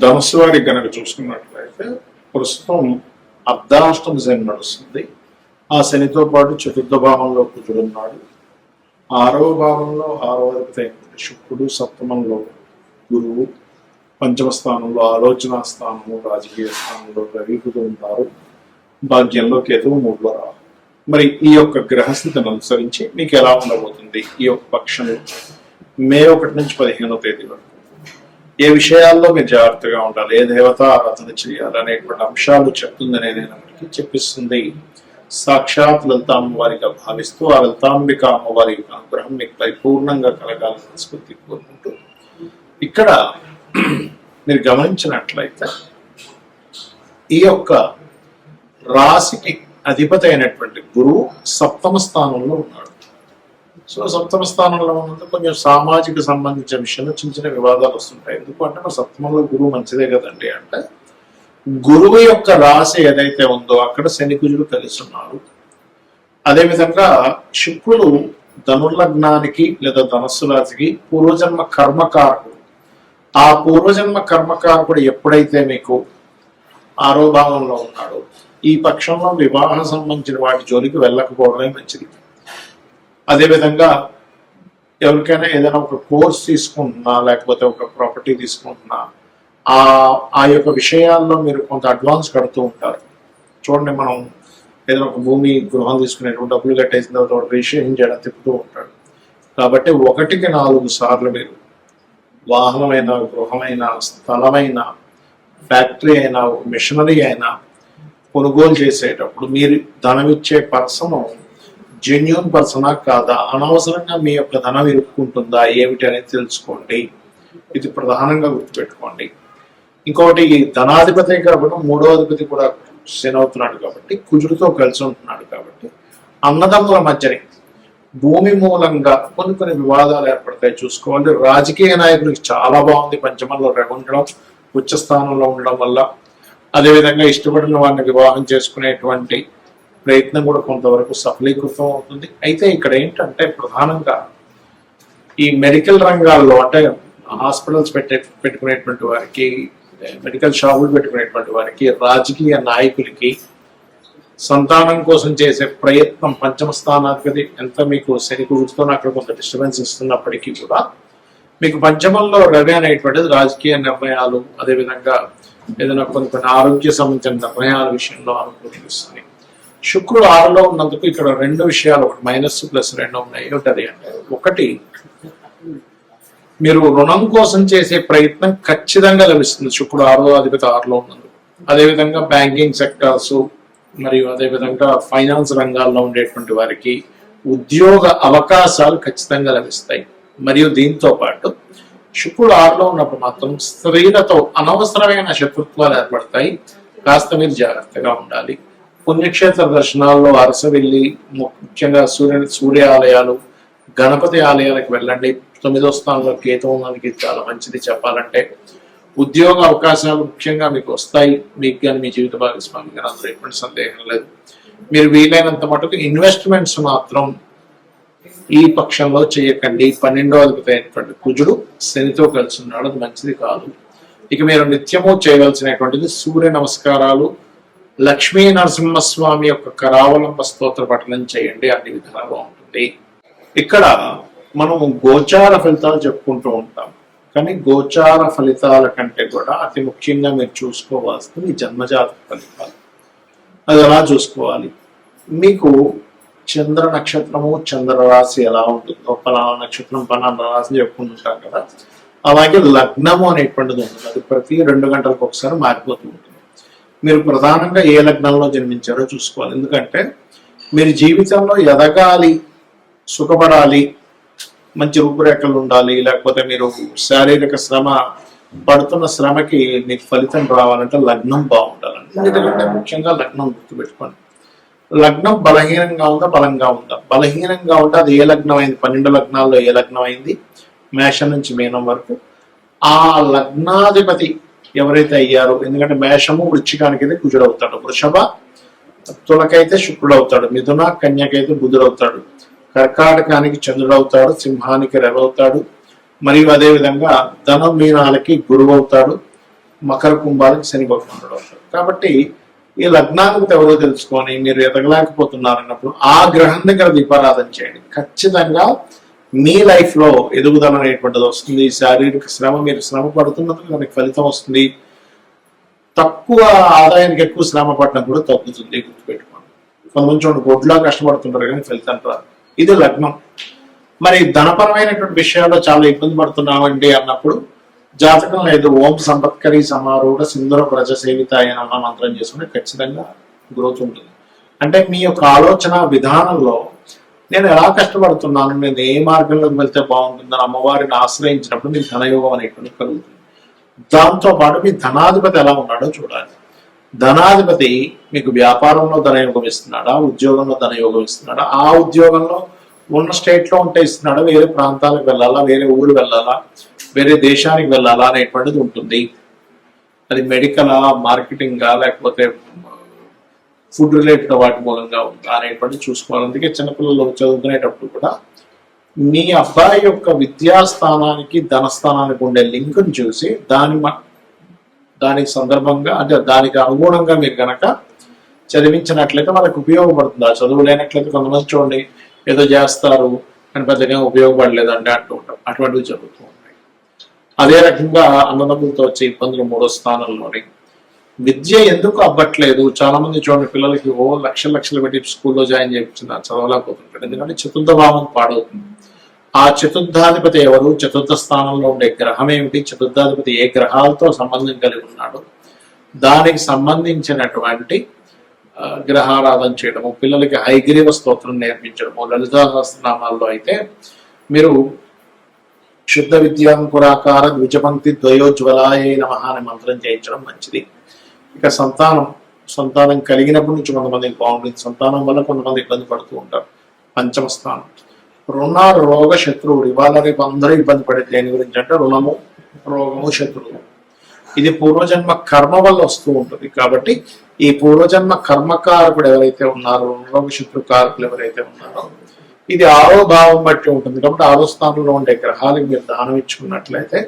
ధనుసు వారికి కనుక చూసుకున్నట్లయితే ప్రస్తుతం అర్ధాష్టమ శని నడుస్తుంది. ఆ శనితో పాటు చతుర్థ భావంలో కుజుడున్నాడు. 6వ భావంలో 6వ అధిపతి శుక్రుడు, సప్తమంలో గురువు, పంచమ స్థానంలో ఆలోచన స్థానము, రాజకీయ స్థానంలో రవి ఉంటారు. భాగ్యంలో కేతువు 3లో రావు. మరి ఈ యొక్క గ్రహస్థితిని అనుసరించి మీకు ఎలా ఉండబోతుంది ఈ యొక్క పక్షంలో మే 1 నుంచి 15వ తేదీ వరకు ఏ విషయాల్లో మీరు జాగ్రత్తగా ఉండాలి, ఏ దేవత ఆరాధన చేయాలి అనేటువంటి అంశాలు చెప్తుందని నేను చెప్పిస్తుంది. సాక్షాత్ లలితాంబ వారిగా భావిస్తూ ఆ లలితాంబిక అమ్మవారి అనుగ్రహం మీకు పరిపూర్ణంగా కలగాలని స్ఫూర్తి కోరుకుంటూ, ఇక్కడ మీరు గమనించినట్లయితే ఈ యొక్క రాశికి అధిపతి అయినటువంటి గురువు సప్తమ స్థానంలో ఉన్నాడు. సో సప్తమ స్థానంలో ఉన్నందుకు కొంచెం సామాజిక సంబంధించిన విషయంలో చిన్న చిన్న వివాదాలు వస్తుంటాయి. ఎందుకంటే మరి సప్తమంలో గురువు మంచిదే కదండి అంటే, గురువు యొక్క రాశి ఏదైతే ఉందో అక్కడ శని కుజుడు కలిసి ఉన్నారు. అదేవిధంగా శుక్రుడు ధనుర్లగ్నానికి లేదా ధనస్సు రాశికి పూర్వజన్మ కర్మకారకుడు. ఆ పూర్వజన్మ కర్మకారకుడు ఎప్పుడైతే మీకు 6వ భావంలో ఉన్నాడో ఈ పక్షంలో వివాహం సంబంధించిన వాటి జోలికి వెళ్ళకపోవడమే మంచిది. అదేవిధంగా ఎవరికైనా ఏదైనా ఒక కోర్స్ తీసుకుంటున్నా లేకపోతే ఒక ప్రాపర్టీ తీసుకుంటున్నా ఆ యొక్క విషయాల్లో మీరు కొంత అడ్వాన్స్ కడుతూ ఉంటారు. చూడండి, మనం ఏదైనా ఒక భూమి గృహం తీసుకునేటువంటి డబ్బులు కట్టేసిన తర్వాత రిజిస్ట్రేషన్ చేయడం తిప్పుతూ ఉంటాడు. కాబట్టి 1కి 4 సార్లు మీరు వాహనమైన, గృహమైన, స్థలమైన, ఫ్యాక్టరీ అయినా, మిషనరీ అయినా కొనుగోలు చేసేటప్పుడు మీరు ధనం ఇచ్చే పర్సన్ జెన్యూన్ పర్సనా కాదా, అనవసరంగా మీ యొక్క ధనం ఇరుక్కుంటుందా ఏమిటి అనేది తెలుసుకోండి. ఇది ప్రధానంగా గుర్తుపెట్టుకోండి. ఇంకొకటి, ధనాధిపతి కాబట్టి 3వ అధిపతి కూడా శని అవుతున్నాడు కాబట్టి కుజుడితో కలిసి ఉంటున్నాడు కాబట్టి అన్నదమ్ముల మధ్యని భూమి మూలంగా కొన్ని వివాదాలు ఏర్పడతాయి, చూసుకోవాలి. రాజకీయ నాయకుడికి చాలా బాగుంది పంచమంలో రవి ఉండడం, ఉచ్చ స్థానంలో ఉండడం వల్ల. అదేవిధంగా ఇష్టపడిన వారిని వివాహం చేసుకునేటువంటి ప్రయత్నం కూడా కొంతవరకు సఫలీకృతం అవుతుంది. అయితే ఇక్కడ ఏంటంటే ప్రధానంగా ఈ మెడికల్ రంగాల్లో అంటే హాస్పిటల్స్ పెట్టుకునేటువంటి వారికి, మెడికల్ షాపులు పెట్టుకునేటువంటి వారికి, రాజకీయ నాయకులకి సంతానం కోసం చేసే ప్రయత్నం, పంచమ స్థానాధిపతి ఎంత మీకు శని కుజుడుతో అక్కడ కొంత డిస్టర్బెన్స్ ఇస్తున్నప్పటికీ కూడా మీకు పంచమంలో రవి అనేటువంటిది రాజకీయ నిర్ణయాలు, అదేవిధంగా ఏదైనా కొన్ని ఆరోగ్య సంబంధించిన నిర్ణయాల విషయంలో అనుకూలిస్తుంది. శుక్రుడు 6లో ఉన్నందుకు ఇక్కడ 2 విషయాలు, ఒకటి -+2 ఉన్నాయి. ఏమిటది అంటే, ఒకటి మీరు రుణం కోసం చేసే ప్రయత్నం ఖచ్చితంగా లభిస్తుంది శుక్రుడు 6వ అధిపతి 6లో ఉన్నందుకు. అదేవిధంగా బ్యాంకింగ్ సెక్టార్స్ మరియు అదేవిధంగా ఫైనాన్స్ రంగాల్లో ఉండేటువంటి వారికి ఉద్యోగ అవకాశాలు ఖచ్చితంగా లభిస్తాయి. మరియు దీంతో పాటు శుక్రుడు 6లో ఉన్నప్పుడు మాత్రం స్త్రీలతో అనవసరమైన శత్రుత్వాలు ఏర్పడతాయి. కాస్త మీరు జాగ్రత్తగా ఉండాలి. పుణ్యక్షేత్ర దర్శనాల్లో అరస వెళ్ళి, ముఖ్యంగా సూర్య ఆలయాలు, గణపతి ఆలయాలకు వెళ్ళండి. 9వ స్థానంలో కేతు ఉన్నందుకు చాలా మంచిది చెప్పాలంటే. ఉద్యోగ అవకాశాలు ముఖ్యంగా మీకు వస్తాయి, మీకు కానీ మీ జీవిత భాగస్వామి కానీ, అందులో ఎటువంటి సందేహం లేదు. మీరు వీలైనంత మటుకు ఇన్వెస్ట్మెంట్స్ మాత్రం ఈ పక్షంలో చేయకండి. 12వ అధిపతి అయినటువంటి కుజుడు శనితో కలిసి ఉన్నాడు, అది మంచిది కాదు. ఇక మీరు నిత్యము చేయవలసినటువంటిది సూర్య నమస్కారాలు, లక్ష్మీ నరసింహస్వామి యొక్క కరావలంబ స్తోత్ర పఠనం చేయండి, అన్ని విధాలుగా ఉంటుంది. ఇక్కడ మనం గోచార ఫలితాలు చెప్పుకుంటూ ఉంటాం, కానీ గోచార ఫలితాల కంటే కూడా అతి ముఖ్యంగా మీరు చూసుకోవాల్సింది జన్మజాతక ఫలితాలు. అది ఎలా చూసుకోవాలి? మీకు చంద్ర నక్షత్రము, చంద్రరాశి ఎలా ఉంటుందో, పలానా నక్షత్రం పలానా రాశి చెప్పుకుంటుంటాం కదా, అలాగే లగ్నము అనేటువంటిది ఉంటుంది. అది ప్రతి 2 గంటలకు ఒకసారి మారిపోతూ ఉంటుంది. మీరు ప్రధానంగా ఏ లగ్నంలో జన్మించారో చూసుకోవాలి. ఎందుకంటే మీరు జీవితంలో ఎదగాలి, సుఖపడాలి, మంచి రూపురేఖలు ఉండాలి, లేకపోతే మీరు శారీరక శ్రమ పడుతున్న శ్రమకి మీకు ఫలితం రావాలంటే లగ్నం బాగుండాలండి. ఎందుకంటే ముఖ్యంగా లగ్నం గుర్తుపెట్టుకోండి. లగ్నం బలహీనంగా ఉందా, బలంగా ఉందా? బలహీనంగా ఉంటే అది ఏ లగ్నం అయింది? 12 లగ్నాల్లో ఏ లగ్నం అయింది? మేషం నుంచి మీనం వరకు. ఆ లగ్నాధిపతి ఎవరైతే అయ్యారో, ఎందుకంటే మేషము వృశ్చికానికి కుజుడు అవుతాడు, వృషభ తులకైతే శుక్రుడు అవుతాడు, మిథున కన్యకైతే బుధుడు అవుతాడు, కర్కాటకానికి చంద్రుడు అవుతాడు, సింహానికి రవి అవుతాడు, మరియు అదేవిధంగా ధనం మీనాలకి గురువు అవుతాడు, మకర కుంభాలకు శని భగవానుడు అవుతాడు. కాబట్టి ఈ లగ్నాధిపతి ఎవరో తెలుసుకొని మీరు ఎదగలేకపోతున్నారన్నప్పుడు ఆ గ్రహం దగ్గర దీపారాధన చేయండి. ఖచ్చితంగా మీ లైఫ్ లో ఎదుగుదల అనేటువంటిది వస్తుంది. శారీరక శ్రమ, మీరు శ్రమ పడుతున్నందుకు దానికి ఫలితం వస్తుంది. తక్కువ ఆదాయానికి ఎక్కువ శ్రమ పడడం కూడా తగ్గుతుంది, గుర్తుపెట్టుకోండి. కొంతమంది చూడండి గొడ్లా కష్టపడుతుంటారు కానీ ఫలితం రాదు. ఇది లగ్నం. మరి ధనపరమైనటువంటి విషయాల్లో చాలా ఇబ్బంది పడుతున్నామండి అన్నప్పుడు జాతకం లేదు, ఓం సంపత్కరి సమారూఢ సింధుర ప్రజ సేవితాయ నమ మంత్రం చేసుకుంటే ఖచ్చితంగా గ్రోత్ ఉంటుంది. అంటే మీ యొక్క ఆలోచన విధానంలో నేను ఎలా కష్టపడుతున్నాను, నేను ఏ మార్గంలోకి వెళ్తే బాగుంటుందని అమ్మవారిని ఆశ్రయించినప్పుడు మీకు ధనయోగం అనేటువంటి కలుగుతుంది. దాంతో పాటు మీ ధనాధిపతి ఎలా ఉన్నాడో చూడాలి. ధనాధిపతి మీకు వ్యాపారంలో ధనయోగం ఇస్తున్నాడా, ఉద్యోగంలో ధనయోగం ఇస్తున్నాడా, ఆ ఉద్యోగంలో ఉన్న స్టేట్ లో ఉంటే ఇస్తున్నాడా, వేరే ప్రాంతాలకు వెళ్ళాలా, వేరే ఊరు వెళ్ళాలా, వేరే దేశానికి వెళ్ళాలా అనేటువంటిది ఉంటుంది. అది మెడికలా, మార్కెటింగా, లేకపోతే ఫుడ్ రిలేటెడ్ వాటి మూలంగా ఉందా అనేటువంటి చూసుకోవాలి. అందుకే చిన్నపిల్లలు చదువుకునేటప్పుడు కూడా మీ అబ్బాయి యొక్క విద్యాస్థానానికి ధనస్థానానికి ఉండే లింకుని చూసి దానికి సందర్భంగా అంటే దానికి అనుగుణంగా మీరు కనుక చదివించినట్లయితే వాళ్ళకి ఉపయోగపడుతుంది. ఆ చదువు లేనట్లయితే కొంతమంది చూడండి ఏదో చేస్తారు అని పెద్దగా ఉపయోగపడలేదంటే అంటూ ఉంటాం. అటువంటివి జరుగుతూ ఉంటాయి. అదే రకంగా అన్నదమ్ములతో వచ్చే ఇబ్బందులు 3వ స్థానంలోని. విద్య ఎందుకు అవ్వట్లేదు, చాలా మంది చూడండి పిల్లలకి లక్షలు పెట్టి స్కూల్లో జాయిన్ చేయించున్నారు, చదవలేకపోతుంటారు. ఎందుకంటే చతుర్థ భావం పాడవుతుంది. ఆ చతుర్థాధిపతి ఎవరు, చతుర్థ స్థానంలో ఉండే గ్రహం ఏమిటి, చతుర్థాధిపతి ఏ గ్రహాలతో సంబంధం కలిగి ఉన్నాడు, దానికి సంబంధించినటువంటి గ్రహారాధన చేయడము, పిల్లలకి హైగ్రీవ స్తోత్రం నేర్పించడము. లలితా సహస్రనామాల్లో అయితే మీరు శుద్ధ విద్యాంకురాకార ద్విజపంక్తి ద్వయోజ్వలాయ నమః అనే మంత్రం చేయించడం మంచిది. ఇక సంతానం కలిగినప్పటి నుంచి కొంతమందికి బాగుంటుంది, సంతానం వల్ల కొంతమంది ఇబ్బంది పడుతూ ఉంటారు. పంచమ స్థానం రుణ రోగ శత్రువుడు. ఇవాళ రేపు అందరూ ఇబ్బంది పడే దేని గురించి అంటే రుణము, రోగము, శత్రువు. ఇది పూర్వజన్మ కర్మ వల్ల వస్తూ ఉంటుంది. కాబట్టి ఈ పూర్వజన్మ కర్మకారకుడు ఎవరైతే ఉన్నారో, రోగ శత్రు కారకులు ఎవరైతే ఉన్నారో, ఇది 6వ భావం బట్టి ఉంటుంది. కాబట్టి 6వ స్థానంలో ఉండే గ్రహాలకు మీరు దానం ఇచ్చుకున్నట్లయితే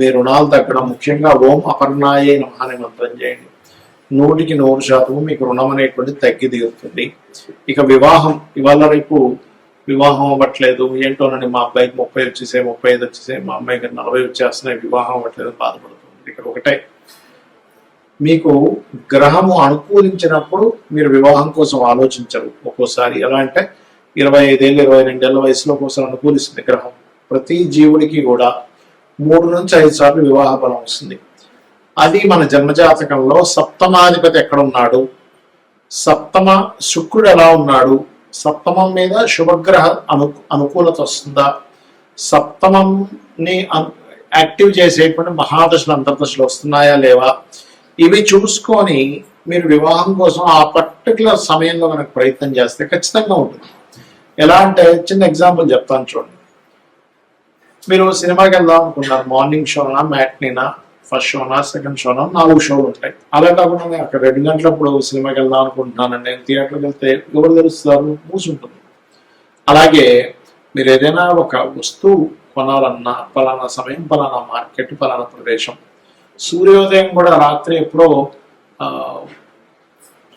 మీ రుణాలు తగ్గడం. ముఖ్యంగా ఓం అపర్ణాయే నమః అనే మంత్రం చేయండి. 100% మీకు రుణం అనేటువంటి తగ్గి దిగుతుంది. ఇక వివాహం, ఇవాళ రేపు వివాహం అవ్వట్లేదు ఏంటోనండి, మా అబ్బాయికి 30 వచ్చేసాయి, 35 వచ్చేసాయి, మా అమ్మాయికి 40 వచ్చేస్తున్నాయి, వివాహం అవ్వట్లేదు బాధపడుతుంది. ఇక్కడ ఒకటే, మీకు గ్రహము అనుకూలించినప్పుడు మీరు వివాహం కోసం ఆలోచించరు. ఒక్కోసారి ఎలా అంటే 25 ఏళ్ళు 22 ఏళ్ళ వయసులో ఒకసారి అనుకూలిస్తుంది గ్రహం. ప్రతి జీవుడికి కూడా 3 నుంచి 5 సార్లు వివాహ బలం వస్తుంది. అది మన జన్మజాతకంలో సప్తమాధిపతి ఎక్కడ ఉన్నాడు, సప్తమ శుక్రుడు ఎలా ఉన్నాడు, సప్తమం మీద శుభగ్రహ అనుకూలత వస్తుందా, సప్తమంని యాక్టివ్ చేసేటువంటి మహాదశలు అంతర్దశలు వస్తున్నాయా లేవా, ఇవి చూసుకొని మీరు వివాహం కోసం ఆ పర్టికులర్ సమయంలో మనకు ప్రయత్నం చేస్తే ఖచ్చితంగా ఉంటుంది. ఎలా అంటే చిన్న ఎగ్జాంపుల్ చెప్తాను చూడండి. మీరు సినిమాకి వెళ్దాం అనుకున్నారు, మార్నింగ్ షోనా, మ్యాట్నీనా, ఫస్ట్ షోనా, సెకండ్ షోనా, 4 షోలు ఉంటాయి. అలా కాకుండా నేను అక్కడ 2 గంటలప్పుడు సినిమాకి వెళ్దాం అనుకుంటున్నానండి, నేను థియేటర్కి వెళ్తే ఎవరు తెలుస్తారు, మూసుంటుంది. అలాగే మీరు ఏదైనా ఒక వస్తువు కొనాలన్నా పలానా సమయం, పలానా మార్కెట్, పలానా ప్రదేశం. సూర్యోదయం కూడా రాత్రి ఎప్పుడో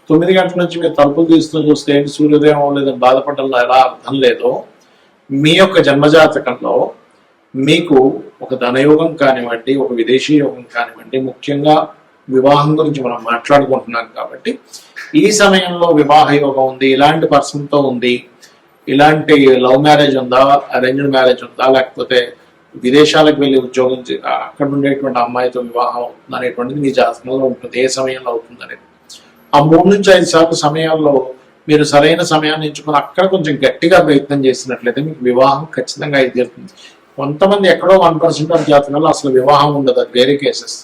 9 గంటల నుంచి మీరు తలుపులు తీస్తూ చూస్తే ఏంటి సూర్యోదయం లేదని బాధపడడంలో ఎలా అర్థం లేదో, మీ యొక్క జన్మజాతకంలో మీకు ఒక ధనయోగం కానివ్వండి, ఒక విదేశీ యోగం కానివ్వండి, ముఖ్యంగా వివాహం గురించి మనం మాట్లాడుకుంటున్నాం కాబట్టి ఈ సమయంలో వివాహ యోగం ఉంది, ఇలాంటి పర్సన్తో ఉంది, ఇలాంటి లవ్ మ్యారేజ్ ఉందా, అరేంజ్డ్ మ్యారేజ్ ఉందా, లేకపోతే విదేశాలకు వెళ్ళి ఉద్యోగం అక్కడ ఉండేటువంటి అమ్మాయితో వివాహం అవుతుంది అనేటువంటిది మీ జాతకంలో ఉంటుంది. ఏ సమయంలో అవుతుంది అనేది ఆ 3 నుంచి 5 సార్లు సమయాల్లో మీరు సరైన సమయాన్ని ఎంచుకొని అక్కడ కొంచెం గట్టిగా ప్రయత్నం చేసినట్లయితే మీకు వివాహం ఖచ్చితంగా ఇది జరుగుతుంది. కొంతమంది ఎక్కడో 1% ఆఫ్ జాతకంలో అసలు వివాహం ఉండదు, అది వేరే కేసెస్.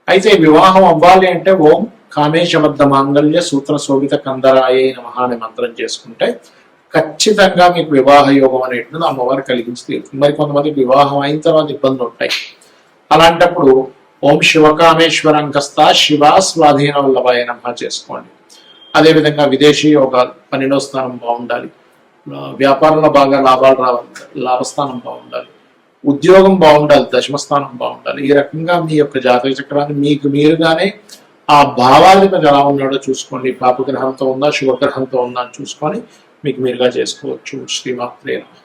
అయితే వివాహం అవ్వాలి అంటే ఓం కామేశబద్ధ మాంగళ్య సూత్ర శోభిత కందరాయ నమః అనే మంత్రం చేసుకుంటే ఖచ్చితంగా మీకు వివాహ యోగం అనేటువంటిది అమ్మవారు కలిగించి తీరుతుంది. మరి కొంతమంది వివాహం అయిన తర్వాత ఇబ్బందులు ఉంటాయి. అలాంటప్పుడు ఓం శివకామేశ్వరంకస్తా శివా స్వాధీన వల్లభాయ నమః చేసుకోండి. అదేవిధంగా విదేశీ యోగాలు, 12వ స్థానం బాగుండాలి, వ్యాపారంలో బాగా లాభాలు రావాలి, లాభస్థానం బాగుండాలి, ఉద్యోగం బాగుండాలి, దశమస్థానం బాగుండాలి. ఈ రకంగా మీ యొక్క జాతక చక్రాన్ని మీకు మీరుగానే ఆ భావాధిపతి ఎలా ఉన్నాడో చూసుకోండి. పాపగ్రహంతో ఉందా, శుభగ్రహంతో ఉందా అని చూసుకొని మీకు మీరుగా చేసుకోవచ్చు. శ్రీమాత్రే నమః.